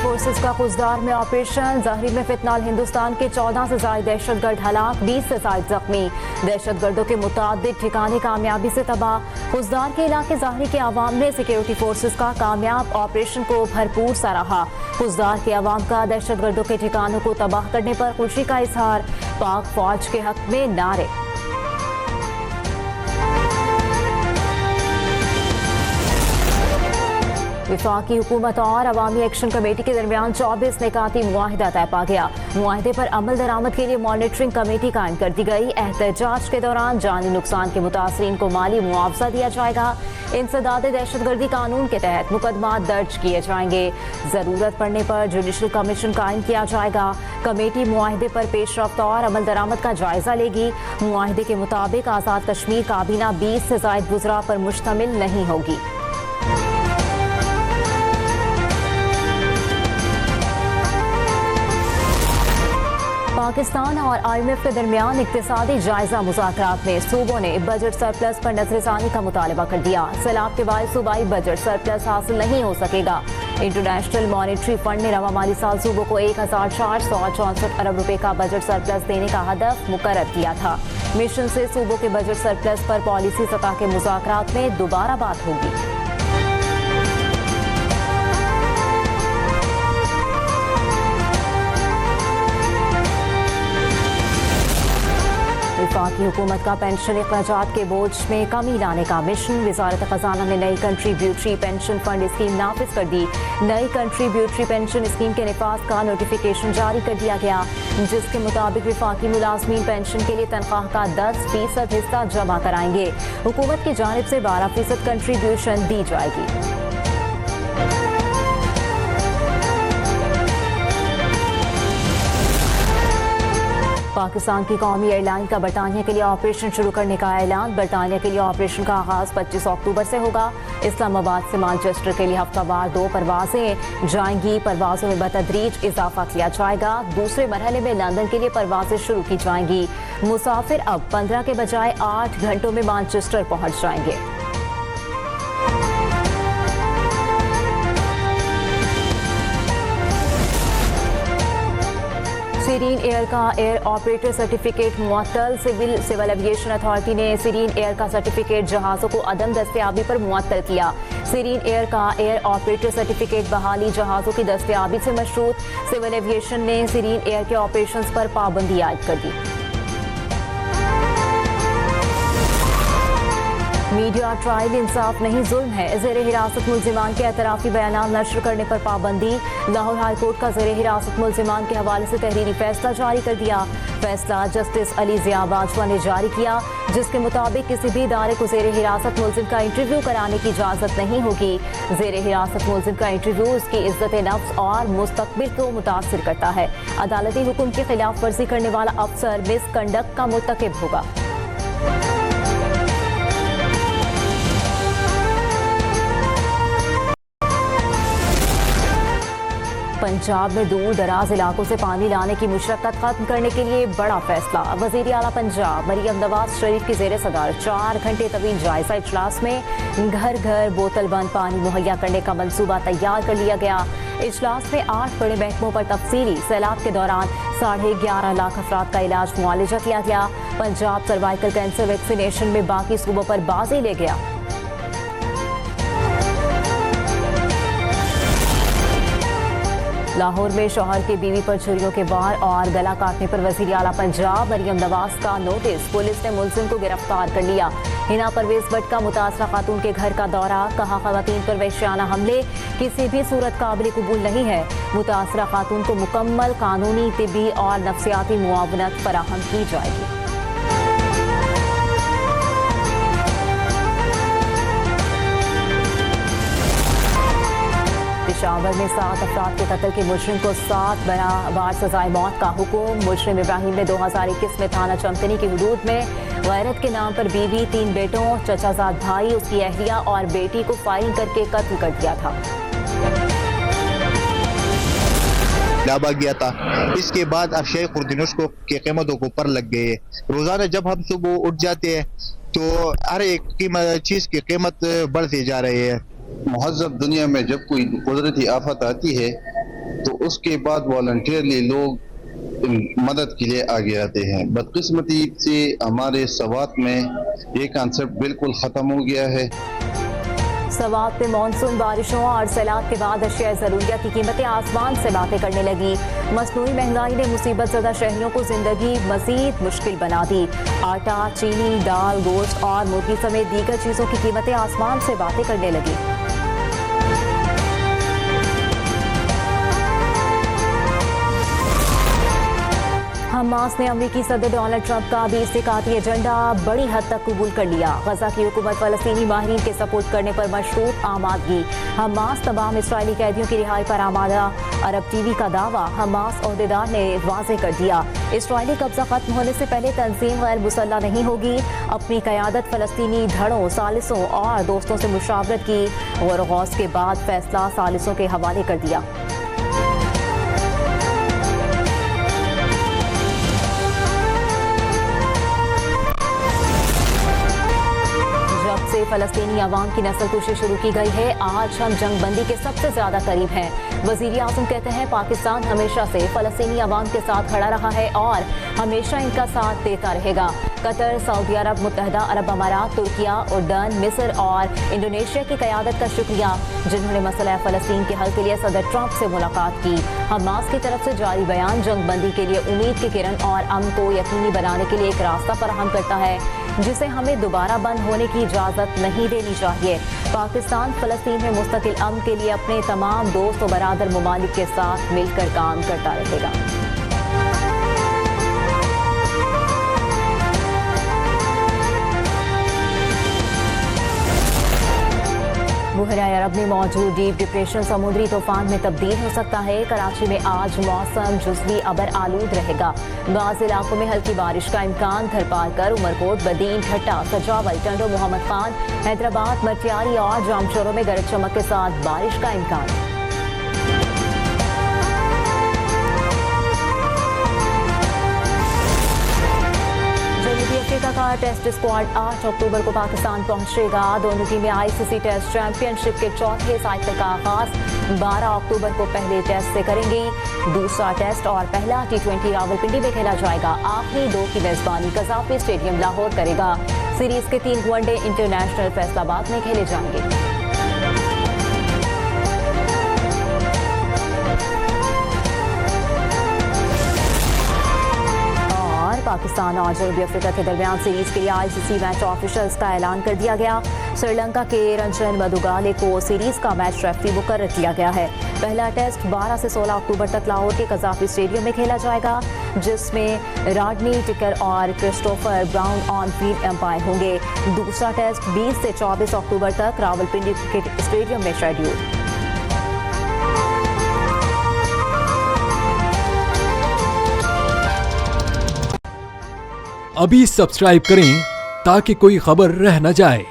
Forces का खुजदार में operation. ज़ाहिर में फितनाल हिंदुस्तान के 14 से ज्यादा दहशतगर्द हलाक, 20 से ज्यादा जख्मी। दहशतगर्दों के मुताबिक ठिकाने कामयाबी से तबाह। खुजदार के इलाके ज़ाहिर के अवाम ने सिक्योरिटी फोर्सेस का कामयाब ऑपरेशन को भरपूर सराहा। खुजदार के अवाम का दहशतगर्दों के ठिकानों को तबाह करने पर खुशी का इजहार। पाक फौज के हक में नारे। वफाकी हुकूमत और अवामी एक्शन कमेटी के दरमियान 24 निकाती मुआहिदा तय पा गया। मुआहिदे पर अमल दरामद के लिए मॉनिटरिंग कमेटी कायम कर दी गई। एहतजाज के दौरान जानी नुकसान के मुतासरीन को माली मुआवजा दिया जाएगा। इंसदाद दहशतगर्दी कानून के तहत मुकदमा दर्ज किए जाएंगे। जरूरत पड़ने पर जुडिशल कमीशन कायम किया जाएगा। कमेटी मुआहिदे पर पेशरफ्त और अमल दरामद का जायजा लेगी। मुआहिदे के मुताबिक आज़ाद कश्मीर काबीना 20 से ज़ायद वुज़रा पर मुश्तमिल नहीं होगी। पाकिस्तान और IMF के दरमियान इक्तिसादी जायजा मुज़ाकरात में सूबों ने बजट सरप्लस पर नजरसानी का मुतालबा कर दिया। सैलाब के बाद सूबाई बजट सरप्लस हासिल नहीं हो सकेगा। इंटरनेशनल मॉनिटरी फंड ने रवा माली साल सूबों को 1464 अरब रुपए का बजट सरप्लस देने का हदफ मुकर्रर किया था। मिशन से सूबों के बजट सरप्लस पर पॉलिसी सतह के मुज़ाकरात में दोबारा बात होगी। वफाकी हुकूमत का पेंशन अखराजात के बोझ में कमी लाने का मिशन। वजारत खजाना ने नई कंट्रीब्यूटरी पेंशन फंड स्कीम नाफिज कर दी। नई कंट्रीब्यूटरी पेंशन स्कीम के निफाज का नोटिफिकेशन जारी कर दिया गया, जिसके मुताबिक वफाकी मुलाजमीन पेंशन के लिए तनख्वाह का 10% हिस्सा जमा कराएंगे। हुकूमत की जानिब से 12% कंट्रीब्यूशन दी जाएगी। पाकिस्तान की कौमी एयरलाइन का बरतानिया के लिए ऑपरेशन शुरू करने का ऐलान। बरतानिया के लिए ऑपरेशन का आगाज 25 अक्टूबर से होगा। इस्लामाबाद से मैनचेस्टर के लिए हफ्तावार 2 परवाजें जाएंगी। परवाजों में बतदरीज इजाफा किया जाएगा। दूसरे मरहले में लंदन के लिए परवाजें शुरू की जाएंगी। मुसाफिर अब 15 के बजाय 8 घंटों में मैनचेस्टर पहुंच जाएंगे। सीरीन एयर का एयर ऑपरेटर सर्टिफिकेट मुअत्तल। सिविल एविएशन अथॉरिटी ने सीरीन एयर का सर्टिफिकेट जहाज़ों को अदम दस्तयाबी पर मुअत्तल किया। सीरीन एयर का एयर ऑपरेटर सर्टिफिकेट बहाली जहाज़ों की दस्तयाबी से मशरूत। सिविल एविएशन ने सीरीन एयर के ऑपरेशंस पर पाबंदी आयद कर दी। मीडिया ट्रायल इंसाफ नहीं जुल्म है। ज़ेर हिरासत मुल्जिमान के एतराफ़ी बयान नशर करने पर पाबंदी। लाहौर हाई कोर्ट का ज़ेर हिरासत मुल्जिमान के हवाले से तहरीरी फैसला जारी कर दिया। फैसला जस्टिस अली ज़िया बाजवा ने जारी किया, जिसके मुताबिक किसी भी इदारे को ज़ेर हिरासत मुल्जिम का इंटरव्यू कराने की इजाज़त नहीं होगी। ज़ेर हिरासत मुल्जिम का इंटरव्यू उसकी इज्जत नफ्स और मुस्तकबिल को मुतासिर करता है। अदालती हुक्म की खिलाफ वर्जी करने वाला अफसर मिसकंडक्ट का मुर्तकिब होगा। पंजाब में दूर दराज इलाकों से पानी लाने की मुशक्कत खत्म करने के लिए बड़ा फैसला। वज़ीर आला पंजाब मरियम नवाज शरीफ की ज़ेर सदारत 4 घंटे तवील जायजा इजलास में घर घर बोतल बंद पानी मुहैया करने का मंसूबा तैयार कर लिया गया। इजलास में 8 बड़े महकमों पर तफसीली। सैलाब के दौरान 11.5 लाख अफराद का इलाज मुआलिजा किया गया। पंजाब सर्वाइकल कैंसर वैक्सीनेशन में बाकी सूबों पर बाजी ले गया। लाहौर में शौहर की बीवी पर छुरियों के वार और गला काटने पर वज़ीर आला पंजाब मरियम नवाज का नोटिस। पुलिस ने मुलजिम को गिरफ्तार कर लिया। हिना परवेज भट्ट का मुतासरा खातून के घर का दौरा। कहा, खवातीन पर वहशियाना हमले किसी भी सूरत काबिल कबूल नहीं है। मुतासरा खातून को मुकम्मल कानूनी, तिब्बी और नफ्सियाती मुआवनत फराहम की जाएगी। पेशावर में 7 अफराद के कत्ल के मुजरिम को 7 बार सजाए मौत का हुक्म। मुजरिम इब्राहिम ने 2021 में थाना चमकनी की हुदूद में गैरत के नाम पर बीवी, 3 बेटों, चचाजाद भाई, उसकी अहलिया और बेटी को फायरिंग करके कत्ल कर दिया था। डाबा गया था। इसके बाद अशय खुर्दिनुश को की कीमतों को ऊपर लग गए। रोजाना जब हम सुबह उठ जाते हैं तो हर एक चीज की कीमत बढ़ती जा रही है। मुहज़्ज़ब दुनिया में जब कोई कुदरती आफत आती है तो उसके बाद वॉलंटियरली लोग मदद के लिए आगे आते हैं। बदकिस्मती से हमारे सवात में ये कॉन्सेप्ट बिल्कुल ख़त्म हो गया है। सवात में मानसून बारिशों और सैलाब के बाद अशिया ज़रूरियात की कीमतें आसमान से बातें करने लगी। मसनूई महंगाई ने मुसीबत ज़दा शहरियों को जिंदगी मजीद मुश्किल बना दी। आटा, चीनी, दाल, गोश्त और मुर्गी समेत दीगर चीज़ों की कीमतें आसमान से बातें करने लगी। हमास ने अमेरिकी सदर डोनाल्ड ट्रंप का 20 निकाती एजेंडा बड़ी हद तक कबूल कर लिया। गजा की हुकूमत फलस्तीनी माहिरीन के सपोर्ट करने पर मशरूत आमादगी। हमास तमाम इस्राएली कैदियों की रिहाई पर आमादा। अरब टीवी का दावा, हमास ओहदेदार ने वाजे कर दिया। इस्राएली कब्जा खत्म होने से पहले तंजीम गैर मुसल्ला नहीं होगी। अपनी क़यादत फलस्तीनी धड़ों, सालिसों और दोस्तों से मुशावरत की। गौर गौस के बाद फैसला सालिसों के हवाले कर दिया। से फलस्तीनी अवाम की नस्लकुशी शुरू की गई है। आज हम जंगबंदी के सबसे ज्यादा करीब हैं। वजीर आज़म कहते हैं पाकिस्तान हमेशा से फलस्तीनी अवाम के साथ खड़ा रहा है और हमेशा इनका साथ देता रहेगा। कतर, सऊदी अरब, मुत्तहदा अरब अमारात, तुर्किया, उर्दन, मिस्र और इंडोनेशिया की क़यादत का शुक्रिया, जिन्होंने मसला फ़लस्तीन के हल के लिए सदर ट्रंप से मुलाकात की। हमास की तरफ से जारी बयान जंगबंदी के लिए उम्मीद की किरण और अमन को यकीनी बनाने के लिए एक रास्ता फराहम करता है, जिसे हमें दोबारा बंद होने की इजाज़त नहीं देनी चाहिए। पाकिस्तान फ़लस्तीन में मुस्तकिल अमन के लिए अपने तमाम दोस्त और बरादर ममालिक के साथ मिलकर काम करता रहेगा। बहरा अरब में मौजूद डीप डिप्रेशन समुद्री तूफान में तब्दील हो सकता है। कराची में आज मौसम जुज़वी अबर आलूद रहेगा। बाज़ इलाकों में हल्की बारिश का इम्कान। धरपालकर, उमरकोट, बदीन, ठट्टा, सजावल, टंडो, मोहम्मद खान, हैदराबाद, मटियारी और जामशोरों में गरज चमक के साथ बारिश का इम्कान। अफ्रीका का टेस्ट स्क्वाड 8 अक्टूबर को पाकिस्तान पहुंचेगा। दोनों टीमें आईसीसी टेस्ट चैंपियनशिप के चौथे साइकिल का आगाज 12 अक्टूबर को पहले टेस्ट से करेंगी। दूसरा टेस्ट और पहला T20 रावलपिंडी में खेला जाएगा। आखिरी 2 की मेजबानी कज़ाफी स्टेडियम लाहौर करेगा। सीरीज के 3 वनडे इंटरनेशनल फैसलाबाद में खेले जाएंगे। पाकिस्तान और जनूबी अफ्रीका के दरमियान सीरीज के लिए आईसीसी मैच ऑफिशियल्स का ऐलान कर दिया गया। श्रीलंका के रंजन मधुगाले को सीरीज का मैच रेफरी मुकर्रर किया गया है। पहला टेस्ट 12 से 16 अक्टूबर तक लाहौर के कज़ाफी स्टेडियम में खेला जाएगा, जिसमें रॉडनी टिकर और Christopher Brown on field umpire होंगे। दूसरा टेस्ट 20 से 24 अक्टूबर तक रावलपिंडी क्रिकेट स्टेडियम में शेड्यूल। अभी सब्सक्राइब करें ताकि कोई खबर रह न जाए।